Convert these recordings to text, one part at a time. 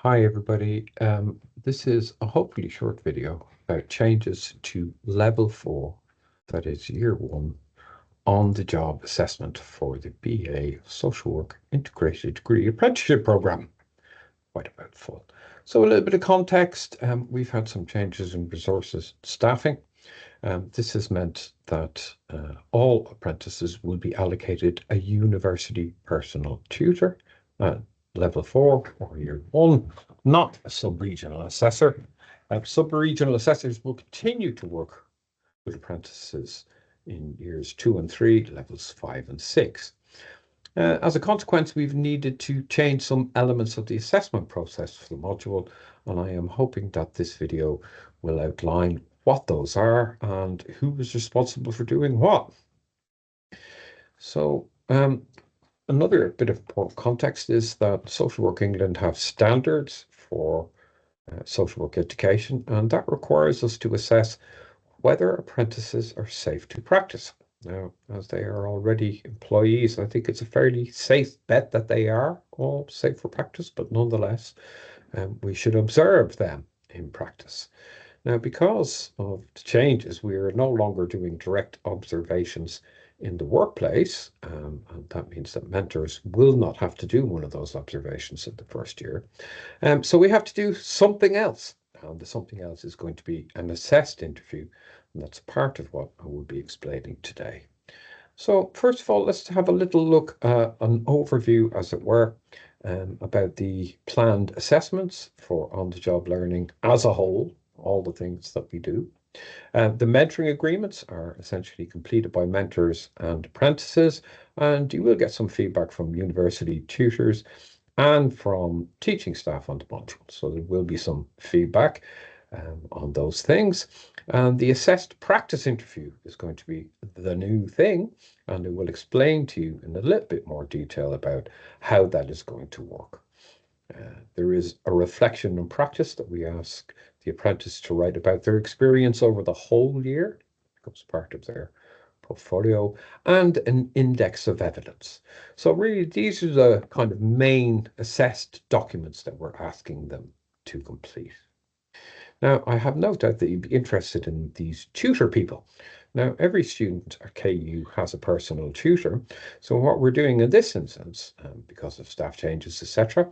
Hi everybody. This is a hopefully short video about changes to level 4, that is year 1, on the job assessment for the BA Social Work Integrated Degree Apprenticeship Programme. Quite a mouthful. So a little bit of context. We've had some changes in resources staffing. This has meant that all apprentices will be allocated a university personal tutor at level 4 or year 1, not a sub-regional assessor. Sub-regional assessors will continue to work with apprentices in years 2 and 3, levels 5 and 6. As a consequence, we've needed to change some elements of the assessment process for the module, and I am hoping that this video will outline what those are and who is responsible for doing what. So another bit of context is that Social Work England have standards for social work education, and that requires us to assess whether apprentices are safe to practice. Now, as they are already employees, I think it's a fairly safe bet that they are all safe for practice, but nonetheless, we should observe them in practice. Now, because of the changes, we are no longer doing direct observations in the workplace, and that means that mentors will not have to do one of those observations in the first year. So we have to do something else, and the something else is going to be an assessed interview, and that's part of what I will be explaining today. So first of all, let's have a little look, an overview, as it were, about the planned assessments for on-the-job learning as a whole, all the things that we do. The mentoring agreements are essentially completed by mentors and apprentices, and you will get some feedback from university tutors and from teaching staff on the module. So there will be some feedback on those things. And the assessed practice interview is going to be the new thing, and it will explain to you in a little bit more detail about how that is going to work. There is a reflection on practice that we ask the apprentice to write about their experience over the whole year. It becomes part of their portfolio, and an index of evidence. So really, these are the kind of main assessed documents that we're asking them to complete. Now, I have no doubt that you'd be interested in these tutor people. Now, every student at KU has a personal tutor. So what we're doing in this instance, because of staff changes, etc.,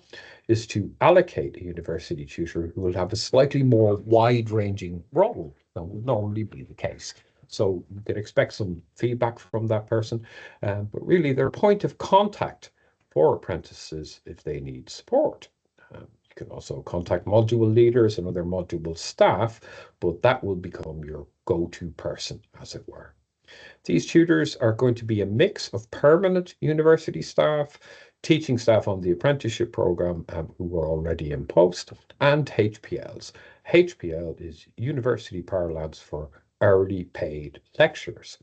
is to allocate a university tutor who will have a slightly more wide-ranging role than would normally be the case. So you can expect some feedback from that person, but really they're a point of contact for apprentices if they need support. You can also contact module leaders and other module staff, but that will become your go-to person, as it were. These tutors are going to be a mix of permanent university staff, teaching staff on the apprenticeship program who are already in post, and HPLs. HPL is university parlance for hourly paid lecturers.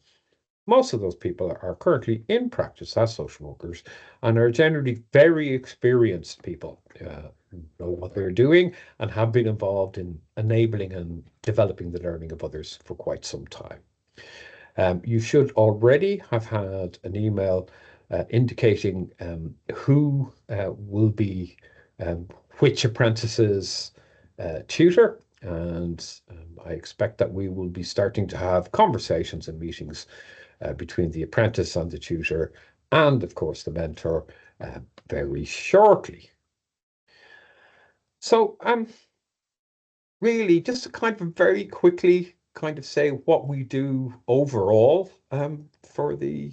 Most of those people are currently in practice as social workers and are generally very experienced people who know what they're doing and have been involved in enabling and developing the learning of others for quite some time. You should already have had an email indicating who will be which apprentices tutor, and I expect that we will be starting to have conversations and meetings between the apprentice and the tutor, and of course the mentor, very shortly. So really just to kind of very quickly kind of say what we do overall for the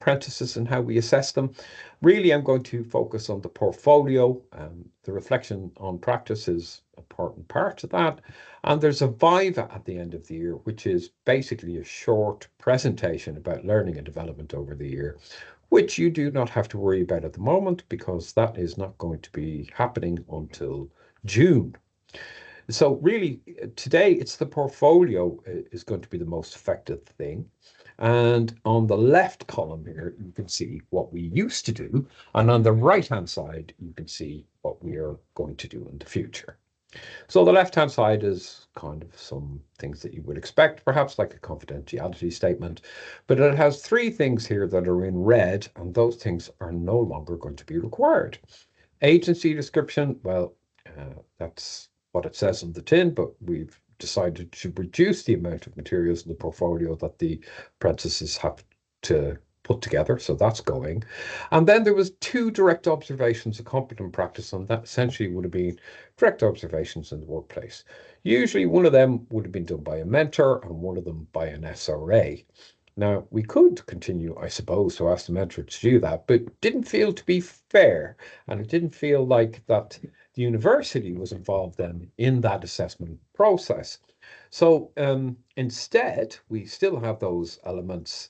apprentices and how we assess them. Really, I'm going to focus on the portfolio. The reflection on practice is an important part of that. And there's a Viva at the end of the year, which is basically a short presentation about learning and development over the year, which you do not have to worry about at the moment because that is not going to be happening until June. So really, today it's the portfolio is going to be the most effective thing. And on the left column here, you can see what we used to do. And on the right-hand side, you can see what we are going to do in the future. So the left-hand side is kind of some things that you would expect, perhaps like a confidentiality statement. But it has 3 things here that are in red, and those things are no longer going to be required. Agency description, well, that's what it says on the tin, but we've decided to reduce the amount of materials in the portfolio that the apprentices have to put together. So that's going. And then there was two direct observations of competent practice, and that essentially would have been direct observations in the workplace. Usually one of them would have been done by a mentor and one of them by an SRA. Now, we could continue, I suppose, to ask the mentor to do that, but didn't feel to be fair. And it didn't feel like that the university was involved then in that assessment process. So instead, we still have those elements,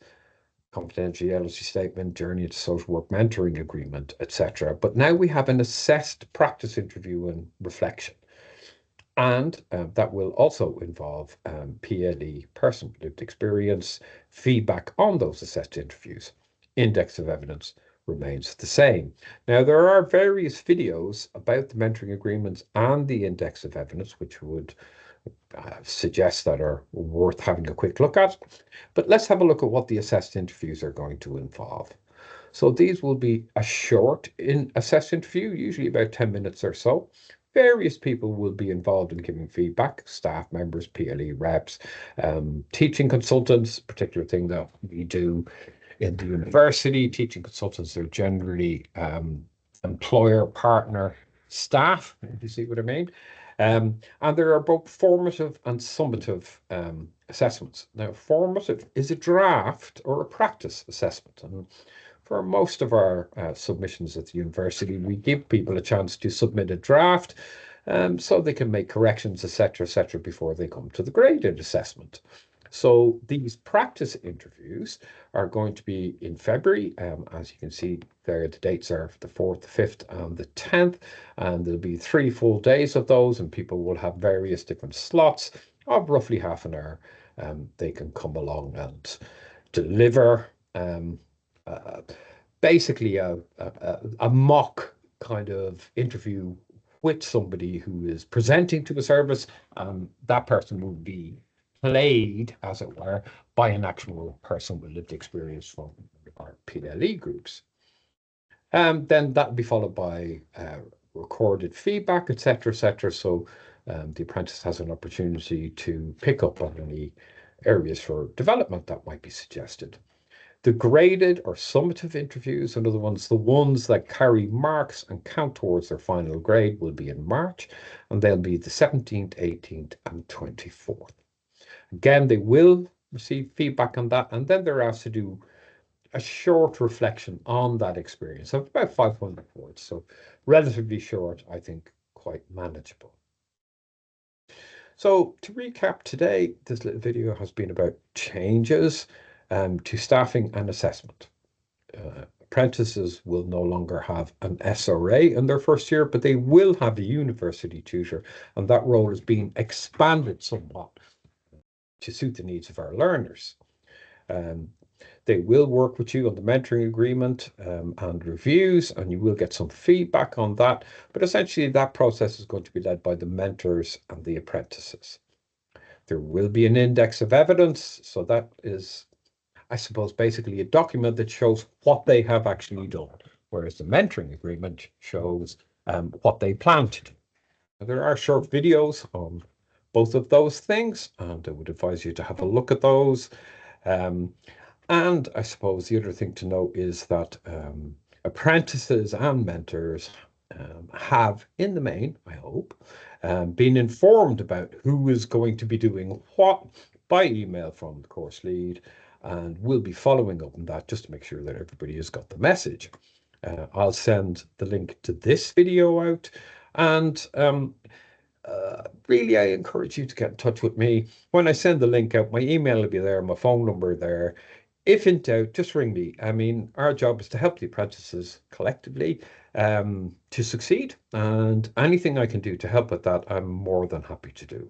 confidentiality statement, journey to social work mentoring agreement, etc. But now we have an assessed practice interview and reflection. And that will also involve PLE, person with lived experience, feedback on those assessed interviews. Index of evidence remains the same. Now, there are various videos about the mentoring agreements and the index of evidence, which would suggest that are worth having a quick look at. But let's have a look at what the assessed interviews are going to involve. So these will be a short assessed interview, usually about 10 minutes or so. Various people will be involved in giving feedback, staff members, PLE reps, teaching consultants, particular thing that we do in the university. Teaching consultants are generally employer partner staff, if you see what I mean. And there are both formative and summative assessments. Now, formative is a draft or a practice assessment. And for most of our submissions at the university, we give people a chance to submit a draft so they can make corrections, etc., before they come to the graded assessment. So these practice interviews are going to be in February. As you can see there, the dates are the 4th, the 5th, and the 10th. And there'll be 3 full days of those, and people will have various different slots of roughly half an hour. They can come along and deliver basically a mock kind of interview with somebody who is presenting to a service. That person will be played, as it were, by an actual person with lived experience from our PLE groups. Then that will be followed by recorded feedback, etc. So the apprentice has an opportunity to pick up on any areas for development that might be suggested. The graded or summative interviews, in other words, the ones that carry marks and count towards their final grade, will be in March, and they'll be the 17th, 18th, and 24th. Again, they will receive feedback on that, and then they're asked to do a short reflection on that experience of about 500 words. So relatively short, I think quite manageable. So to recap today, this little video has been about changes to staffing and assessment. Apprentices will no longer have an SRA in their first year, but they will have a university tutor, and that role is being expanded somewhat to suit the needs of our learners. They will work with you on the mentoring agreement and reviews, and you will get some feedback on that. But essentially, that process is going to be led by the mentors and the apprentices. There will be an index of evidence. So that is, I suppose, basically a document that shows what they have actually done, whereas the mentoring agreement shows what they plan to do. There are short videos on both of those things, and I would advise you to have a look at those. And I suppose the other thing to note is that apprentices and mentors have, in the main, I hope, been informed about who is going to be doing what by email from the course lead, and we'll be following up on that just to make sure that everybody has got the message. I'll send the link to this video out, and really I encourage you to get in touch with me. When I send the link out, my email will be there, my phone number there. If in doubt, just ring me. I mean, our job is to help the apprentices collectively to succeed, and anything I can do to help with that, I'm more than happy to do.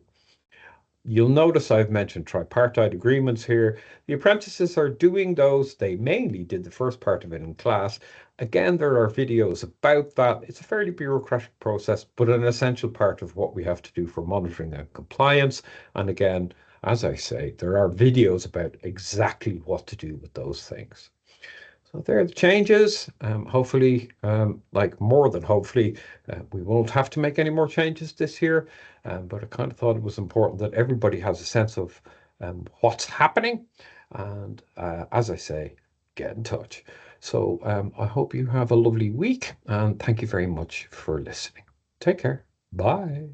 You'll notice I've mentioned tripartite agreements here. The apprentices are doing those. They mainly did the first part of it in class. Again, there are videos about that. It's a fairly bureaucratic process, but an essential part of what we have to do for monitoring and compliance. And again, as I say, there are videos about exactly what to do with those things. So there are the changes. Hopefully, like more than hopefully, we won't have to make any more changes this year. But I kind of thought it was important that everybody has a sense of what's happening. And as I say, get in touch. So I hope you have a lovely week and thank you very much for listening. Take care. Bye.